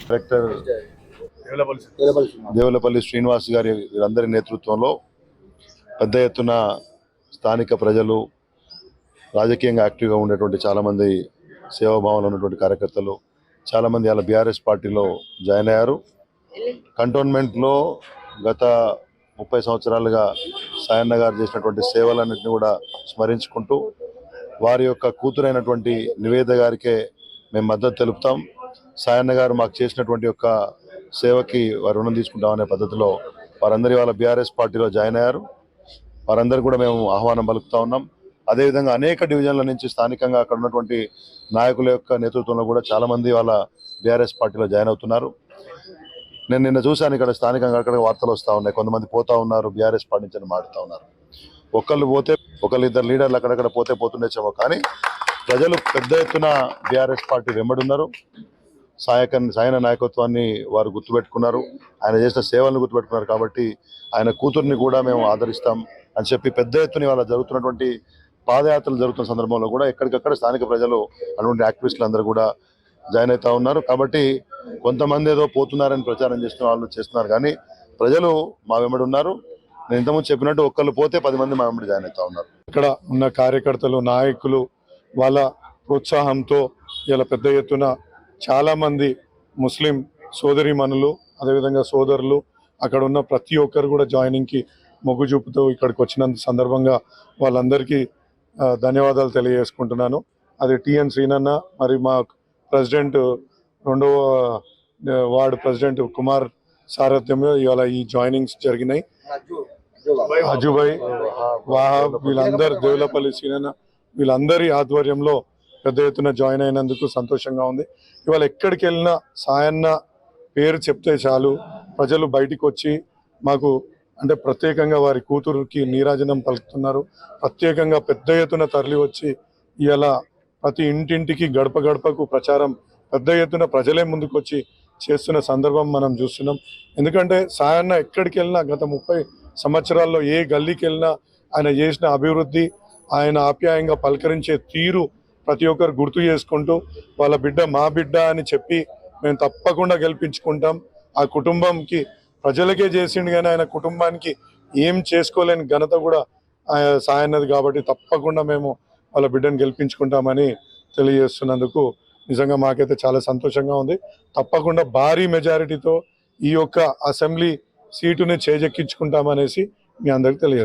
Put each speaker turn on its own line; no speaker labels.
Director Devulapalli Srinivas గారి వీరందరి నేతృత్వంలో పెద్ద ఎత్తున స్థానిక ప్రజలు, రాజకీయంగా యాక్టివ్గా ఉండేటువంటి చాలామంది సేవాభావంలో ఉన్నటువంటి కార్యకర్తలు చాలామంది అలా బీఆర్ఎస్ పార్టీలో జాయిన్ అయ్యారు. కంటోన్మెంట్లో గత 30 సంవత్సరాలుగా సాయన్న గారు చేసినటువంటి సేవలన్నింటినీ కూడా స్మరించుకుంటూ వారి యొక్క కూతురైనటువంటి నివేద గారికే మేము మద్దతు తెలుపుతాం. సాయన్న గారు మాకు చేసినటువంటి యొక్క సేవకి వారు రుణం తీసుకుంటామనే పద్ధతిలో వారందరి వాళ్ళ బీఆర్ఎస్ పార్టీలో జాయిన్ అయ్యారు. వారందరూ కూడా మేము ఆహ్వానం పలుకుతా ఉన్నాం. అదేవిధంగా అనేక డివిజన్ల నుంచి స్థానికంగా అక్కడ ఉన్నటువంటి నాయకుల యొక్క నేతృత్వంలో కూడా చాలామంది వాళ్ళ బీఆర్ఎస్ పార్టీలో జాయిన్ అవుతున్నారు. నేను నిన్న చూశాను, ఇక్కడ స్థానికంగా అక్కడ వార్తలు వస్తూ ఉన్నాయి, కొంతమంది పోతా ఉన్నారు బీఆర్ఎస్ పార్టీ నుంచి మాట్లాడుతూ ఉన్నారు. ఒకళ్ళు పోతే ఇద్దరు లీడర్లు అక్కడక్కడ పోతుండేమో, కానీ ప్రజలు పెద్ద ఎత్తున బీఆర్ఎస్ పార్టీ వెంబడున్నారు. సాయన నాయకత్వాన్ని వారు గుర్తుపెట్టుకున్నారు, ఆయన చేసిన సేవలను గుర్తుపెట్టుకున్నారు. కాబట్టి ఆయన కూతుర్ని కూడా మేము ఆదరిస్తాం అని చెప్పి పెద్ద ఎత్తున వాళ్ళ జరుగుతున్నటువంటి పాదయాత్రలు జరుగుతున్న సందర్భంలో కూడా ఎక్కడికక్కడ స్థానిక ప్రజలు అటువంటి యాక్టివిస్టులు అందరూ కూడా జాయిన్ అవుతా ఉన్నారు. కాబట్టి కొంతమంది ఏదో పోతున్నారని ప్రచారం చేస్తున్న వాళ్ళు చేస్తున్నారు, కానీ ప్రజలు మా వెంబడి ఉన్నారు. నేను ఇంతకుముందు చెప్పినట్టు ఒక్కళ్ళు పోతే 10 మంది మా వెంబడి జాయిన్ అవుతా ఉన్నారు.
ఇక్కడ ఉన్న కార్యకర్తలు, నాయకులు వాళ్ళ ప్రోత్సాహంతో ఇలా పెద్ద ఎత్తున చాలామంది ముస్లిం సోదరీమణులు, అదేవిధంగా సోదరులు, అక్కడ ఉన్న ప్రతి ఒక్కరు కూడా జాయినింగ్కి మొగ్గు చూపుతూ ఇక్కడికి వచ్చినంత సందర్భంగా వాళ్ళందరికీ ధన్యవాదాలు తెలియజేసుకుంటున్నాను. అది టిఎన్ శ్రీనన్న, మరి మా ప్రెసిడెంట్ 2వ వార్డు ప్రెసిడెంట్ కుమార్ సారథ్యంలో ఇవాళ ఈ జాయినింగ్స్ జరిగినాయి. అజుభాయ్, వాహబ్, వీళ్ళందరూ, దేవులపల్లి శ్రీనన్న, వీళ్ళందరి ఆధ్వర్యంలో పెద్ద ఎత్తున జాయిన్ అయినందుకు సంతోషంగా ఉంది. ఇవాళ ఎక్కడికి వెళ్ళినా సాయన్న పేరు చెప్తే చాలు ప్రజలు బయటికి వచ్చి మాకు అంటే ప్రత్యేకంగా వారి కూతురుకి నీరాజనం పలుకుతున్నారు. ప్రత్యేకంగా పెద్ద ఎత్తున తరలి వచ్చి ఇలా ప్రతి ఇంటింటికి గడప గడపకు ప్రచారం పెద్ద ఎత్తున ప్రజలే ముందుకు వచ్చి చేస్తున్న సందర్భం మనం చూస్తున్నాం. ఎందుకంటే సాయన్న ఎక్కడికి వెళ్ళినా గత 30 సంవత్సరాల్లో ఏ గల్లీకి వెళ్ళినా ఆయన చేసిన అభివృద్ధి, ఆయన ఆప్యాయంగా పలకరించే తీరు ప్రతి ఒక్కరు గుర్తు చేసుకుంటూ వాళ్ళ బిడ్డ మా బిడ్డ అని చెప్పి మేము తప్పకుండా గెలిపించుకుంటాం. ఆ కుటుంబంకి ప్రజలకే చేసిండు, కానీ ఆయన కుటుంబానికి ఏం చేసుకోలేని ఘనత కూడా సాయన్నది. కాబట్టి తప్పకుండా మేము వాళ్ళ బిడ్డను గెలిపించుకుంటామని తెలియజేస్తున్నందుకు నిజంగా మాకైతే చాలా సంతోషంగా ఉంది. తప్పకుండా భారీ మెజారిటీతో ఈ యొక్క అసెంబ్లీ సీటుని చేజెక్కించుకుంటామనేసి మీ అందరికీ తెలియజేస్తాం.